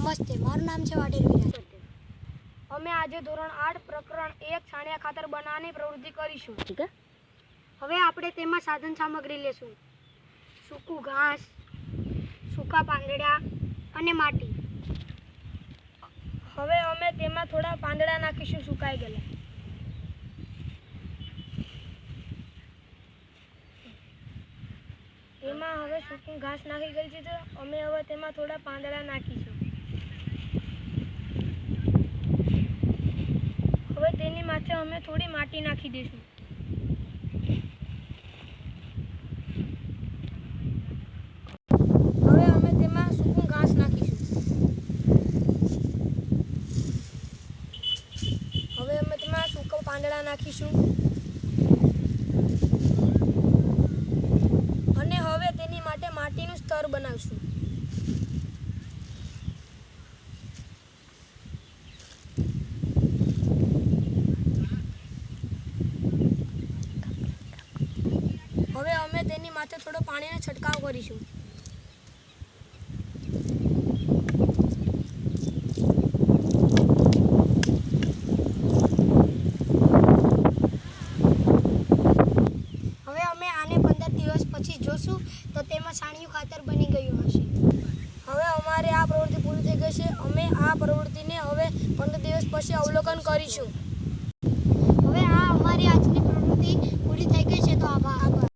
નમસ્તે, મારું નામ છે વાઢેર વિરાજ. અમે આજે ધોરણ 8 પ્રકરણ 1 છાણિયા ખાતર બનાવવાની પ્રવૃત્તિ કરીશું. ઠીક છે. હવે આપણે તેમાં સાધન સામગ્રી લેશું. સૂકું ઘાસ, સૂકા પાંદડા અને માટી. હવે અમે તેમાં થોડા પાંદડા નાખીશું સુકાઈ ગયેલા. તેમાં હવે સૂકું ઘાસ નાખી ગઈ છે તો અમે હવે તેમાં થોડા પાંદડા નાખીશું. હવે તેની માથે અમે થોડી માટી નાખી દઈશું. હવે અમે તેમાં સૂકું ઘાસ નાખીશું. હવે અમે તેમાં સૂકા પાંદડા નાખીશું અને હવે તેની માટે માટીનું સ્તર બનાવશું. હવે અમે તેની માથે થોડો પાણીનો છંટકાવ કરીશું. હવે અમે આને 15 દિવસ પછી જોશું તો તેમાં છાણિયું ખાતર બની ગયું હશે. હવે અમારે આ પ્રવૃત્તિ પૂરી થઈ ગઈ છે. અમે આ પ્રવૃત્તિને હવે 15 દિવસ પછી અવલોકન કરીશું. હવે આ અમારી આજની પ્રવૃત્તિ પૂરી થઈ ગઈ છે, તો આભાર.